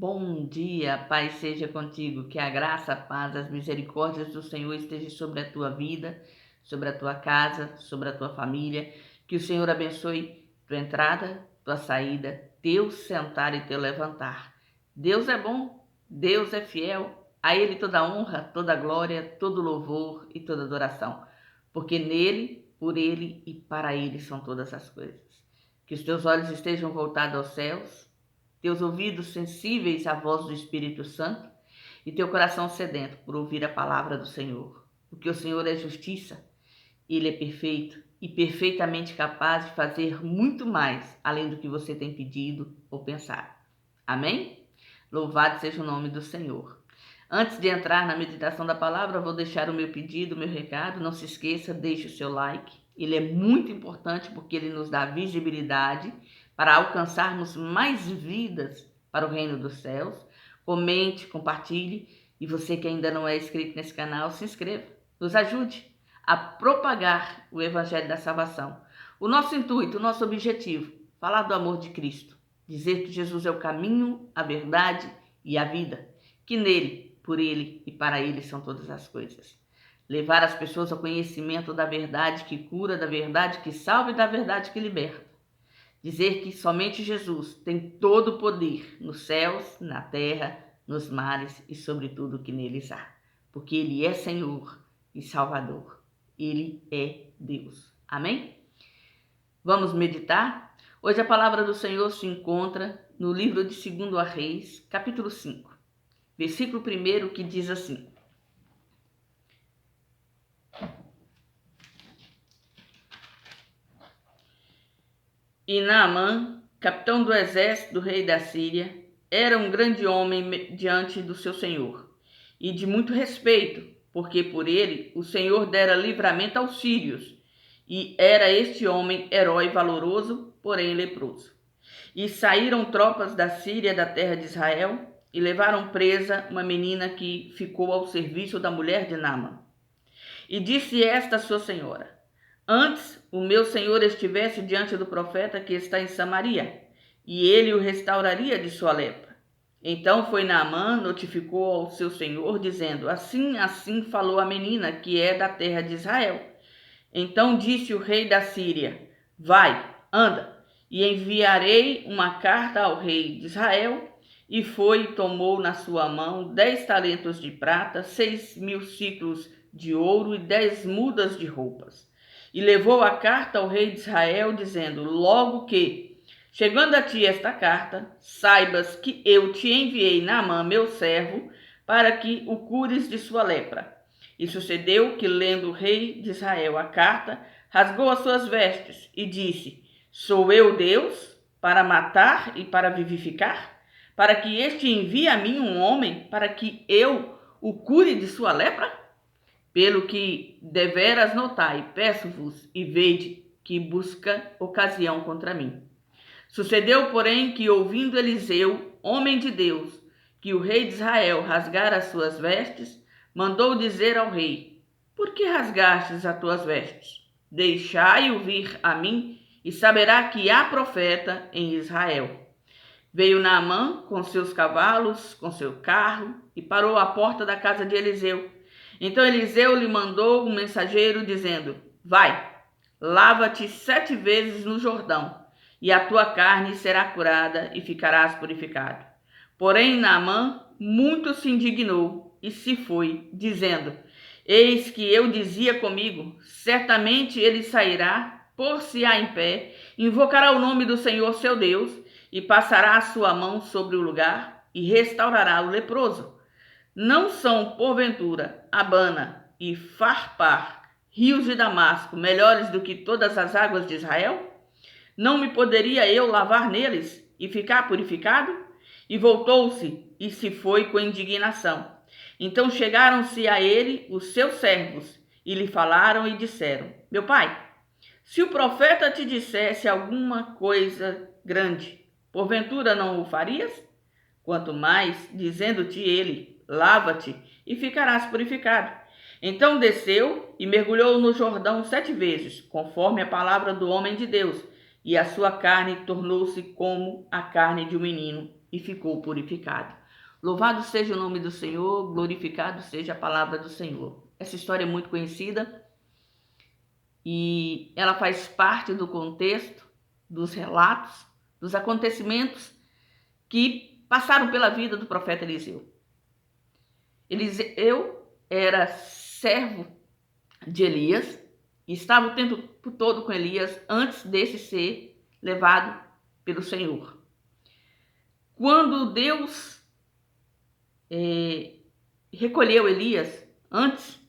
Bom dia, paz seja contigo, que a graça, a paz, as misericórdias do Senhor estejam sobre a tua vida, sobre a tua casa, sobre a tua família, que o Senhor abençoe tua entrada, tua saída, teu sentar e teu levantar. Deus é bom, Deus é fiel, a Ele toda honra, toda glória, todo louvor e toda adoração, porque nele, por Ele e para Ele são todas as coisas. Que os teus olhos estejam voltados aos céus, teus ouvidos sensíveis à voz do Espírito Santo e teu coração sedento por ouvir a palavra do Senhor. Porque o Senhor é justiça, Ele é perfeito e perfeitamente capaz de fazer muito mais além do que você tem pedido ou pensado. Amém? Louvado seja o nome do Senhor. Antes de entrar na meditação da palavra, vou deixar o meu pedido, o meu recado. Não se esqueça, deixe o seu like. Ele é muito importante porque ele nos dá visibilidade para alcançarmos mais vidas para o reino dos céus. Comente, compartilhe. E você que ainda não é inscrito nesse canal, se inscreva. Nos ajude a propagar o Evangelho da Salvação. O nosso intuito, o nosso objetivo, falar do amor de Cristo. Dizer que Jesus é o caminho, a verdade e a vida. Que nele, por ele e para ele são todas as coisas. Levar as pessoas ao conhecimento da verdade que cura, da verdade que salva e da verdade que liberta. Dizer que somente Jesus tem todo o poder nos céus, na terra, nos mares e sobre tudo que neles há. Porque Ele é Senhor e Salvador. Ele é Deus. Amém? Vamos meditar? Hoje a palavra do Senhor se encontra no livro de 2 Reis, capítulo 5. Versículo 1 que diz assim: E Naamã, capitão do exército do rei da Síria, era um grande homem diante do seu senhor, e de muito respeito, porque por ele o Senhor dera livramento aos sírios, e era este homem herói valoroso, porém leproso. E saíram tropas da Síria da terra de Israel, e levaram presa uma menina que ficou ao serviço da mulher de Naamã. E disse esta sua senhora: Antes o meu senhor estivesse diante do profeta que está em Samaria, e ele o restauraria de sua lepra. Então foi Naamã, notificou ao seu senhor, dizendo: Assim falou a menina, que é da terra de Israel. Então disse o rei da Síria: Vai, anda, e enviarei uma carta ao rei de Israel. E foi e tomou na sua mão 10 talentos de prata, 6.000 siclos de ouro e 10 mudas de roupas. E levou a carta ao rei de Israel, dizendo: Logo que, chegando a ti esta carta, saibas que eu te enviei Naamã, meu servo, para que o cures de sua lepra. E sucedeu que, lendo o rei de Israel a carta, rasgou as suas vestes e disse: Sou eu Deus para matar e para vivificar? Para que este envie a mim um homem, para que eu o cure de sua lepra? Pelo que deveras notai, peço-vos e vede que busca ocasião contra mim. Sucedeu, porém, que ouvindo Eliseu, homem de Deus, que o rei de Israel rasgara as suas vestes, mandou dizer ao rei: Por que rasgastes as tuas vestes? Deixai-o vir a mim, e saberá que há profeta em Israel. Veio Naamã com seus cavalos, com seu carro, e parou à porta da casa de Eliseu. Então Eliseu lhe mandou um mensageiro, dizendo: Vai, lava-te 7 vezes no Jordão, e a tua carne será curada e ficarás purificado. Porém Naamã muito se indignou e se foi, dizendo: Eis que eu dizia comigo: certamente ele sairá, pôr-se-á em pé, invocará o nome do Senhor seu Deus, e passará a sua mão sobre o lugar e restaurará o leproso. Não são, porventura, Abana e Farpar, rios de Damasco, melhores do que todas as águas de Israel? Não me poderia eu lavar neles e ficar purificado? E voltou-se e se foi com indignação. Então chegaram-se a ele os seus servos e lhe falaram e disseram: Meu pai, se o profeta te dissesse alguma coisa grande, porventura não o farias? Quanto mais, dizendo-te ele: Lava-te e ficarás purificado. Então desceu e mergulhou no Jordão 7 vezes, conforme a palavra do homem de Deus, e a sua carne tornou-se como a carne de um menino, e ficou purificado. Louvado seja o nome do Senhor, glorificado seja a palavra do Senhor. Essa história é muito conhecida e ela faz parte do contexto, dos relatos, dos acontecimentos que passaram pela vida do profeta Eliseu. Eliseu era servo de Elias e estava o tempo todo com Elias antes desse ser levado pelo Senhor. Quando Deus recolheu Elias, antes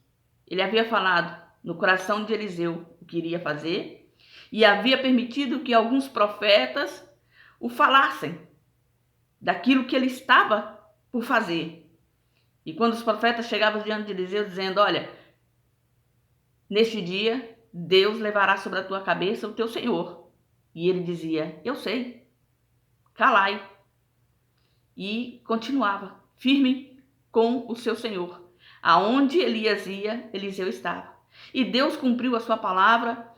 ele havia falado no coração de Eliseu o que iria fazer e havia permitido que alguns profetas o falassem daquilo que ele estava por fazer. E quando os profetas chegavam diante de Eliseu dizendo: olha, neste dia Deus levará sobre a tua cabeça o teu Senhor. E ele dizia: eu sei, calai. E continuava firme com o seu Senhor. Aonde Elias ia, Eliseu estava. E Deus cumpriu a sua palavra,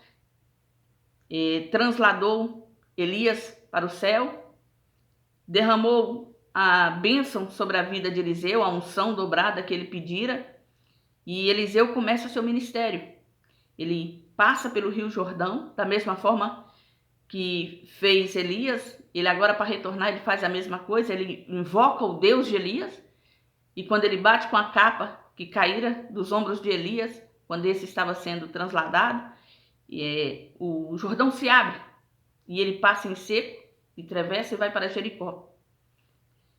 transladou Elias para o céu, derramou a bênção sobre a vida de Eliseu, a unção dobrada que ele pedira, e Eliseu começa o seu ministério. Ele passa pelo Rio Jordão, da mesma forma que fez Elias. Ele agora, para retornar, ele faz a mesma coisa, ele invoca o Deus de Elias, e quando ele bate com a capa que caíra dos ombros de Elias, quando esse estava sendo transladado, o Jordão se abre, e ele passa em seco, e atravessa e vai para Jericó.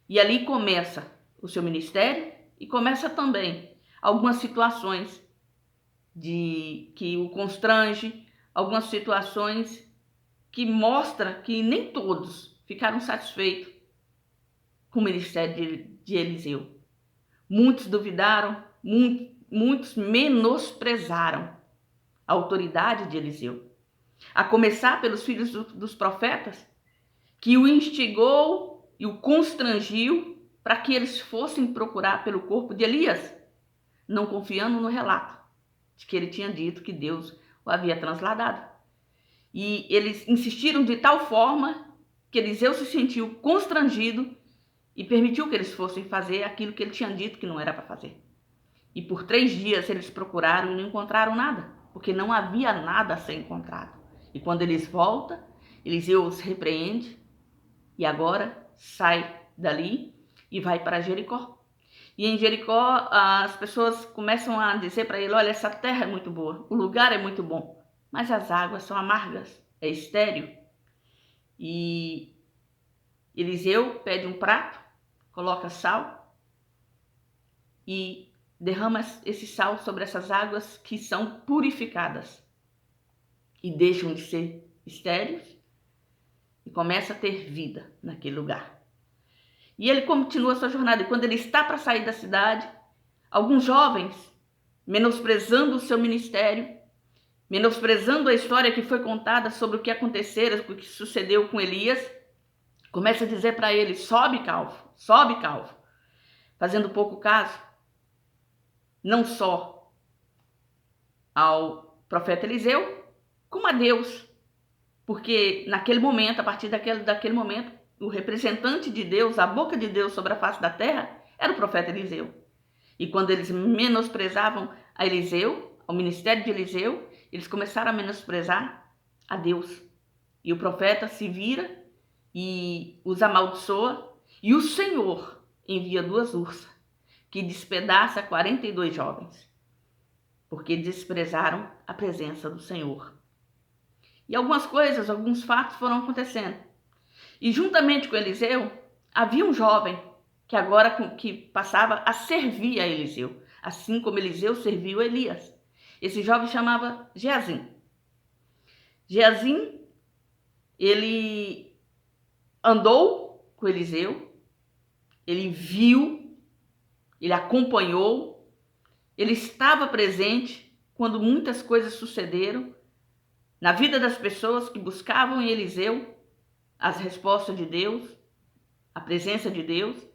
E ali começa o seu ministério, e começa também algumas situações que o constrange, algumas situações que mostram que nem todos ficaram satisfeitos com o ministério de Eliseu. Muitos duvidaram, muitos menosprezaram a autoridade de Eliseu. A começar pelos filhos dos profetas, que o instigou e o constrangiu para que eles fossem procurar pelo corpo de Elias, não confiando no relato de que ele tinha dito que Deus o havia transladado. E eles insistiram de tal forma que Eliseu se sentiu constrangido e permitiu que eles fossem fazer aquilo que ele tinha dito que não era para fazer. E por 3 dias eles procuraram e não encontraram nada, porque não havia nada a ser encontrado. E quando eles voltam, Eliseu os repreende e agora sai dali e vai para Jericó. E em Jericó as pessoas começam a dizer para ele: olha, essa terra é muito boa, o lugar é muito bom, mas as águas são amargas, é estéril. E Eliseu pede um prato, coloca sal e derrama esse sal sobre essas águas que são purificadas e deixam de ser estéreis e começa a ter vida naquele lugar. E ele continua sua jornada, e quando ele está para sair da cidade, alguns jovens, menosprezando o seu ministério, menosprezando a história que foi contada sobre o que acontecera, o que sucedeu com Elias, começa a dizer para ele: sobe, calvo, fazendo pouco caso, não só ao profeta Eliseu, como a Deus, porque naquele momento, a partir daquele momento, o representante de Deus, a boca de Deus sobre a face da terra, era o profeta Eliseu. E quando eles menosprezavam a Eliseu, ao ministério de Eliseu, eles começaram a menosprezar a Deus. E o profeta se vira e os amaldiçoa, e o Senhor envia 2 ursas, que despedaça 42 jovens, porque desprezaram a presença do Senhor. E algumas coisas, alguns fatos foram acontecendo. E juntamente com Eliseu, havia um jovem que passava a servir a Eliseu, assim como Eliseu serviu a Elias. Esse jovem chamava Geazim. Geazim, ele andou com Eliseu, ele viu, ele acompanhou, ele estava presente quando muitas coisas sucederam na vida das pessoas que buscavam em Eliseu as respostas de Deus, a presença de Deus,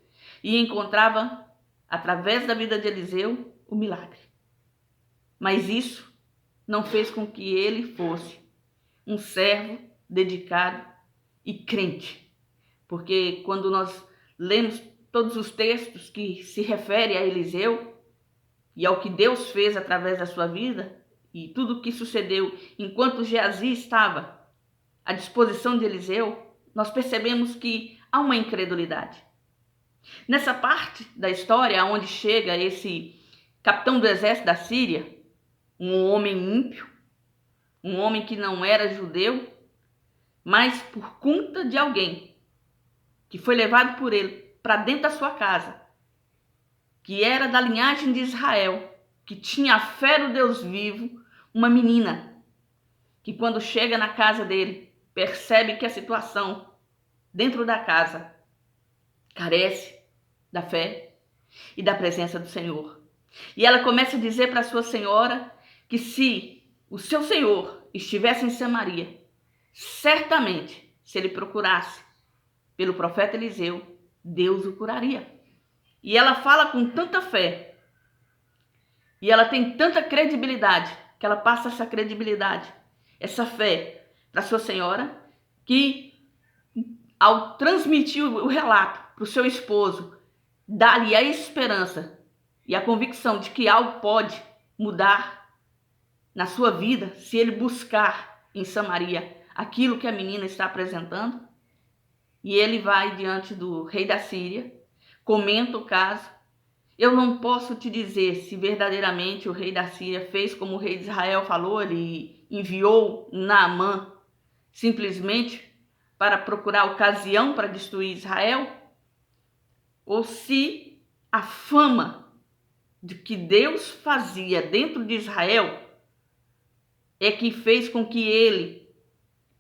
e encontrava, através da vida de Eliseu, o milagre. Mas isso não fez com que ele fosse um servo dedicado e crente. Porque quando nós lemos todos os textos que se referem a Eliseu e ao que Deus fez através da sua vida e tudo o que sucedeu enquanto Geazi estava à disposição de Eliseu, nós percebemos que há uma incredulidade. Nessa parte da história, onde chega esse capitão do exército da Síria, um homem ímpio, um homem que não era judeu, mas por conta de alguém que foi levado por ele para dentro da sua casa, que era da linhagem de Israel, que tinha a fé no Deus vivo, uma menina, que quando chega na casa dele, percebe que a situação dentro da casa carece da fé e da presença do Senhor. E ela começa a dizer para sua senhora que se o seu senhor estivesse em Samaria, certamente, se ele procurasse pelo profeta Eliseu, Deus o curaria. E ela fala com tanta fé, e ela tem tanta credibilidade, que ela passa essa credibilidade, essa fé para sua senhora, que ao transmitir o relato para o seu esposo, dá-lhe a esperança e a convicção de que algo pode mudar na sua vida se ele buscar em Samaria aquilo que a menina está apresentando. E ele vai diante do rei da Síria, comenta o caso. Eu não posso te dizer se verdadeiramente o rei da Síria fez como o rei de Israel falou, ele enviou Naamã simplesmente para procurar ocasião para destruir Israel, ou se a fama de que Deus fazia dentro de Israel é que fez com que ele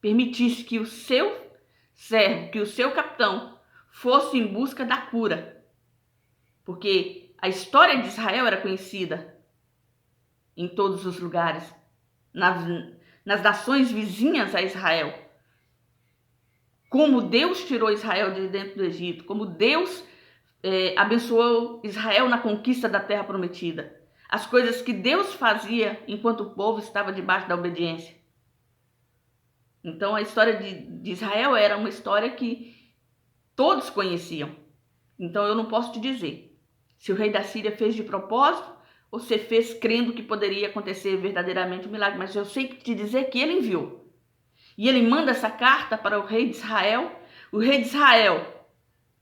permitisse que o seu servo, que o seu capitão fosse em busca da cura. Porque a história de Israel era conhecida em todos os lugares, nas nações vizinhas a Israel. Como Deus tirou Israel de dentro do Egito, como Deus abençoou Israel na conquista da terra prometida. As coisas que Deus fazia enquanto o povo estava debaixo da obediência. Então a história de Israel era uma história que todos conheciam. Então eu não posso te dizer se o rei da Síria fez de propósito ou se fez crendo que poderia acontecer verdadeiramente um milagre, mas eu sei te dizer que ele enviou. E ele manda essa carta para o rei de Israel,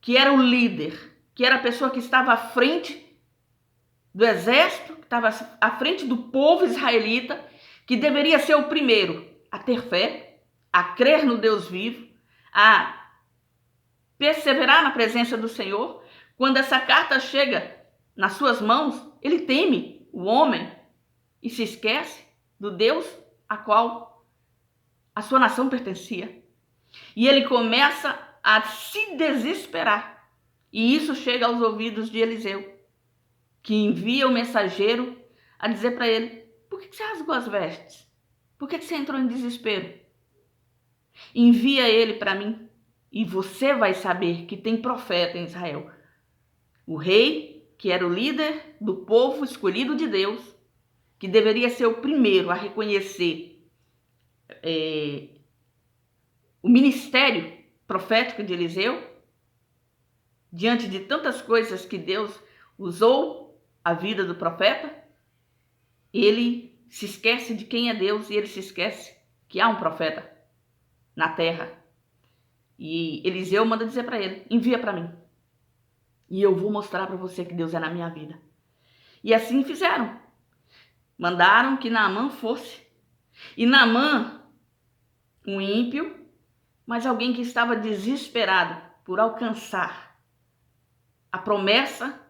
que era o líder, que era a pessoa que estava à frente do exército, que estava à frente do povo israelita, que deveria ser o primeiro a ter fé, a crer no Deus vivo, a perseverar na presença do Senhor. Quando essa carta chega nas suas mãos, ele teme o homem e se esquece do Deus a qual a sua nação pertencia. E ele começa a se desesperar. E isso chega aos ouvidos de Eliseu, que envia o mensageiro a dizer para ele: por que você rasgou as vestes? Por que você entrou em desespero? Envia ele para mim e você vai saber que tem profeta em Israel. O rei, que era o líder do povo escolhido de Deus, que deveria ser o primeiro a reconhecer o ministério profético de Eliseu, diante de tantas coisas que Deus usou a vida do profeta, ele se esquece de quem é Deus e ele se esquece que há um profeta na terra. E Eliseu manda dizer para ele: envia para mim e eu vou mostrar para você que Deus é na minha vida. E assim fizeram. Mandaram que Naamã fosse. E Naamã, um ímpio, mas alguém que estava desesperado por alcançar a promessa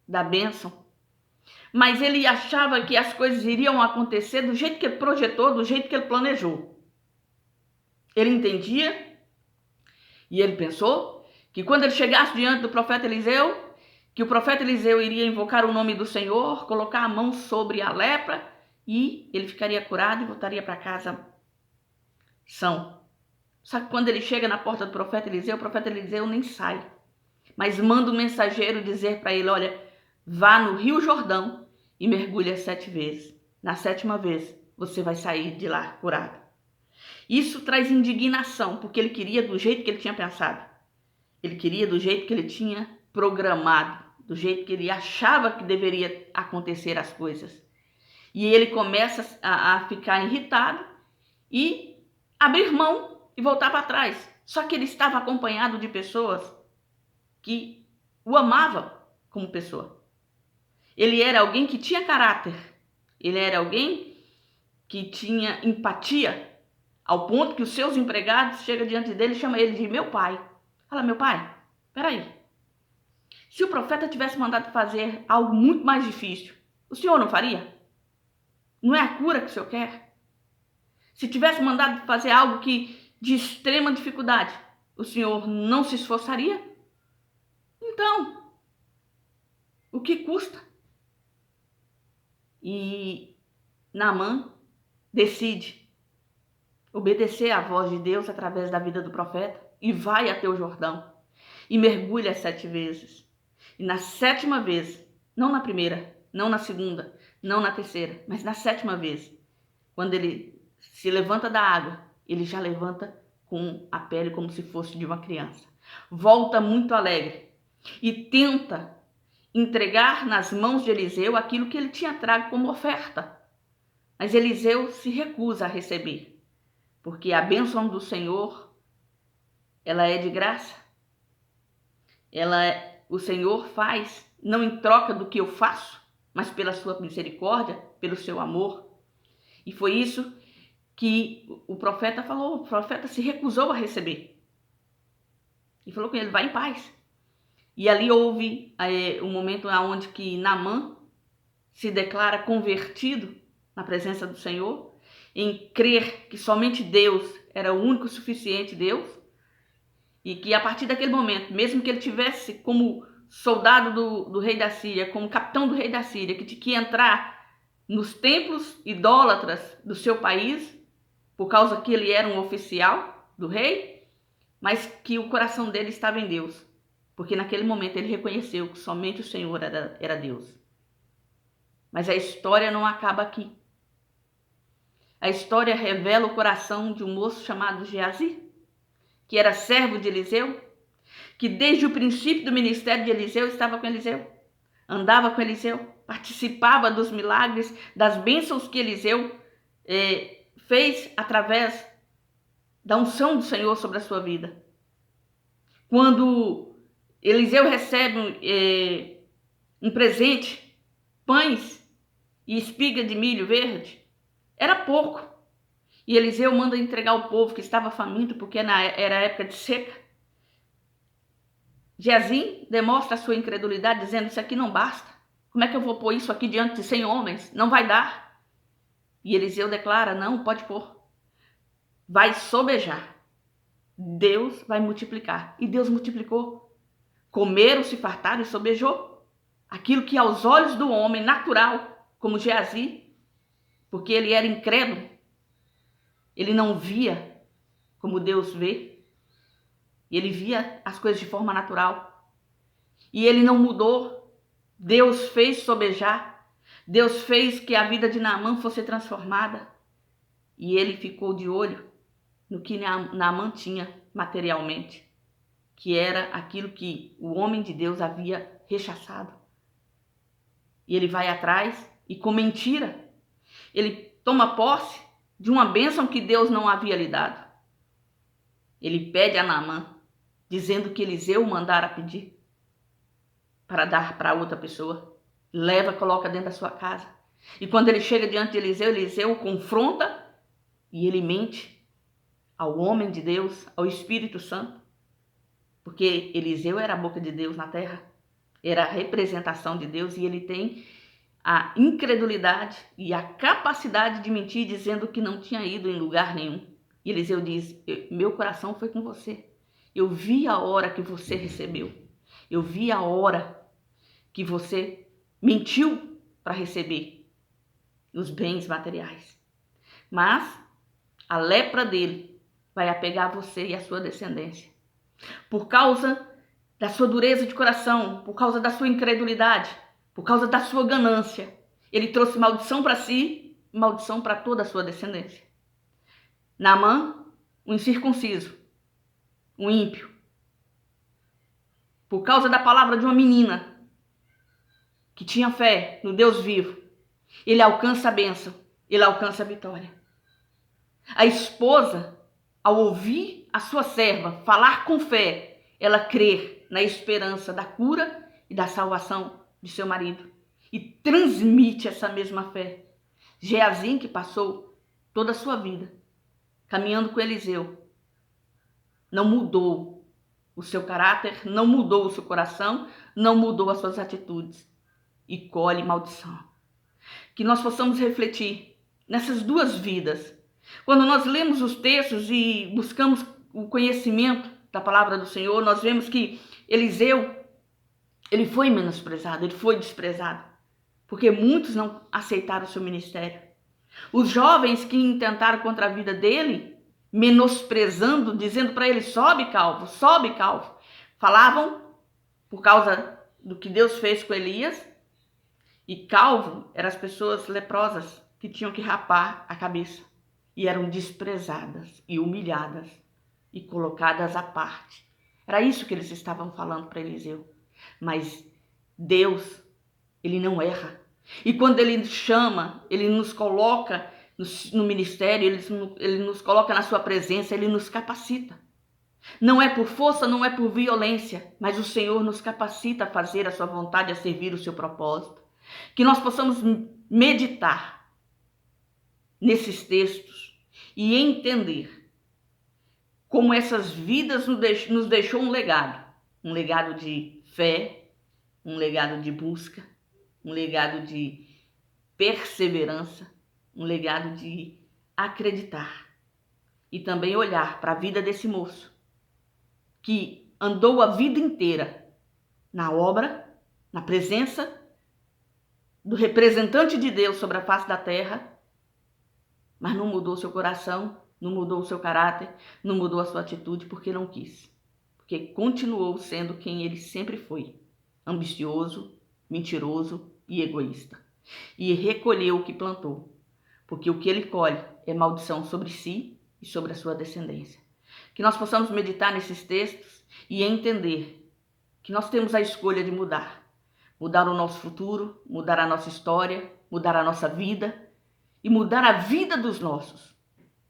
da bênção, mas ele achava que as coisas iriam acontecer do jeito que ele projetou, do jeito que ele planejou. Ele entendia e ele pensou que quando ele chegasse diante do profeta Eliseu, que o profeta Eliseu iria invocar o nome do Senhor, colocar a mão sobre a lepra e ele ficaria curado e voltaria para casa são. Só que quando ele chega na porta do profeta Eliseu, o profeta Eliseu nem sai, mas manda um mensageiro dizer para ele: olha, vá no Rio Jordão e mergulha 7 vezes. Na 7ª vez, você vai sair de lá curado. Isso traz indignação, porque ele queria do jeito que ele tinha pensado. Ele queria do jeito que ele tinha programado, do jeito que ele achava que deveria acontecer as coisas. E ele começa a ficar irritado e abrir mão e voltar para trás. Só que ele estava acompanhado de pessoas que o amavam como pessoa. Ele era alguém que tinha caráter. Ele era alguém que tinha empatia, ao ponto que os seus empregados chegam diante dele e chamam ele de meu pai. Fala, meu pai, peraí. Se o profeta tivesse mandado fazer algo muito mais difícil, o senhor não faria? Não é a cura que o senhor quer? Se tivesse mandado fazer algo de extrema dificuldade, o senhor não se esforçaria? Então, o que custa? E Naamã decide obedecer à voz de Deus através da vida do profeta e vai até o Jordão e mergulha 7 vezes. E na 7ª vez, não na primeira, não na segunda, não na terceira, mas na 7ª vez, quando ele se levanta da água, ele já levanta com a pele como se fosse de uma criança. Volta muito alegre e tenta entregar nas mãos de Eliseu aquilo que ele tinha trago como oferta. Mas Eliseu se recusa a receber, porque a bênção do Senhor, ela é de graça. O Senhor faz, não em troca do que eu faço, mas pela sua misericórdia, pelo seu amor. E foi isso que o profeta falou. O profeta se recusou a receber. E falou com ele, vai em paz. E ali houve um momento onde que Naamã se declara convertido na presença do Senhor, em crer que somente Deus era o único suficiente Deus, e que a partir daquele momento, mesmo que ele tivesse como soldado do rei da Síria, como capitão do rei da Síria, que tinha que entrar nos templos idólatras do seu país, por causa que ele era um oficial do rei, mas que o coração dele estava em Deus, porque naquele momento ele reconheceu que somente o Senhor era Deus. Mas a história não acaba aqui. A história revela o coração de um moço chamado Geazi, que era servo de Eliseu, que desde o princípio do ministério de Eliseu estava com Eliseu, andava com Eliseu, participava dos milagres, das bênçãos que Eliseu fez através da unção do Senhor sobre a sua vida. Quando Eliseu recebe um presente, pães e espiga de milho verde, era pouco. E Eliseu manda entregar ao povo que estava faminto, porque era época de seca. Geazi demonstra a sua incredulidade, dizendo, isso aqui não basta. Como é que eu vou pôr isso aqui diante de 100 homens? Não vai dar. E Eliseu declara, não, pode pôr. Vai sobejar. Deus vai multiplicar. E Deus multiplicou. Comeram, se fartaram e sobejou. Aquilo que aos olhos do homem natural, como Geazi, porque ele era incrédulo, ele não via como Deus vê. Ele via as coisas de forma natural. E ele não mudou. Deus fez sobejar. Deus fez que a vida de Naamã fosse transformada. E ele ficou de olho no que Naamã tinha materialmente, que era aquilo que o homem de Deus havia rechaçado. E ele vai atrás e, com mentira, ele toma posse de uma bênção que Deus não havia lhe dado. Ele pede a Naamã, dizendo que Eliseu mandara pedir para dar para outra pessoa. Leva, coloca dentro da sua casa. E quando ele chega diante de Eliseu, Eliseu o confronta e ele mente ao homem de Deus, ao Espírito Santo. Porque Eliseu era a boca de Deus na terra, era a representação de Deus, e ele tem a incredulidade e a capacidade de mentir, dizendo que não tinha ido em lugar nenhum. E Eliseu diz, meu coração foi com você. Eu vi a hora que você recebeu. Eu vi a hora que você mentiu para receber os bens materiais. Mas a lepra dele vai apegar você e a sua descendência. Por causa da sua dureza de coração, por causa da sua incredulidade, por causa da sua ganância, ele trouxe maldição para si e maldição para toda a sua descendência. Naamã, um incircunciso, um ímpio, por causa da palavra de uma menina que tinha fé no Deus vivo, ele alcança a bênção, ele alcança a vitória. A esposa, ao ouvir a sua serva falar com fé, ela crer na esperança da cura e da salvação de seu marido e transmite essa mesma fé. Geazim, que passou toda a sua vida caminhando com Eliseu, não mudou o seu caráter, não mudou o seu coração, não mudou as suas atitudes e colhe maldição. Que nós possamos refletir nessas duas vidas. Quando nós lemos os textos e buscamos o conhecimento da palavra do Senhor, nós vemos que Eliseu, ele foi menosprezado, ele foi desprezado, porque muitos não aceitaram o seu ministério. Os jovens que intentaram contra a vida dele, menosprezando, dizendo para ele, sobe calvo, falavam por causa do que Deus fez com Elias, e calvo eram as pessoas leprosas que tinham que rapar a cabeça e eram desprezadas e humilhadas e colocadas à parte. Era isso que eles estavam falando para Eliseu. Mas Deus, ele não erra. E quando ele chama, ele nos coloca no ministério, ele nos coloca na sua presença, ele nos capacita. Não é por força, não é por violência, mas o Senhor nos capacita a fazer a sua vontade, a servir o seu propósito. Que nós possamos meditar nesses textos e entender como essas vidas nos deixou um legado de fé, um legado de busca, um legado de perseverança, um legado de acreditar e também olhar para a vida desse moço que andou a vida inteira na obra, na presença do representante de Deus sobre a face da terra, mas não mudou seu coração, não mudou o seu caráter, não mudou a sua atitude porque não quis, porque continuou sendo quem ele sempre foi, ambicioso, mentiroso e egoísta, e recolheu o que plantou, porque o que ele colhe é maldição sobre si e sobre a sua descendência. Que nós possamos meditar nesses textos e entender que nós temos a escolha de mudar o nosso futuro, mudar a nossa história, mudar a nossa vida e mudar a vida dos nossos,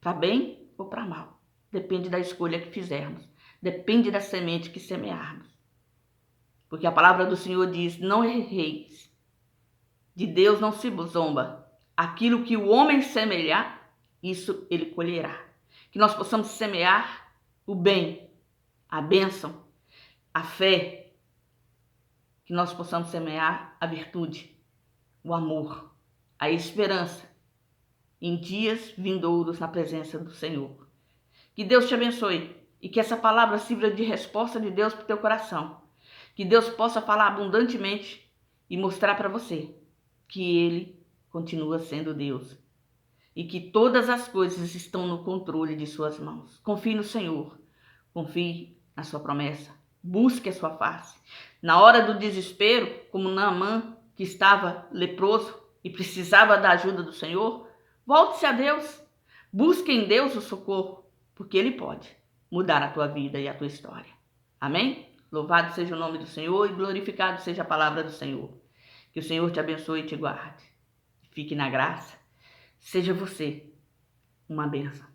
para bem ou para mal. Depende da escolha que fizermos, depende da semente que semearmos. Porque a palavra do Senhor diz, não erreis, de Deus não se zomba, aquilo que o homem semear, isso ele colherá. Que nós possamos semear o bem, a bênção, a fé, que nós possamos semear a virtude, o amor, a esperança em dias vindouros na presença do Senhor. Que Deus te abençoe e que essa palavra sirva de resposta de Deus para o teu coração. Que Deus possa falar abundantemente e mostrar para você que Ele continua sendo Deus e que todas as coisas estão no controle de suas mãos. Confie no Senhor, confie na sua promessa, busque a sua face. Na hora do desespero, como Naamã, que estava leproso e precisava da ajuda do Senhor, volte-se a Deus, busque em Deus o socorro, porque Ele pode mudar a tua vida e a tua história. Amém? Louvado seja o nome do Senhor e glorificado seja a palavra do Senhor. Que o Senhor te abençoe e te guarde. Fique na graça. Seja você uma bênção.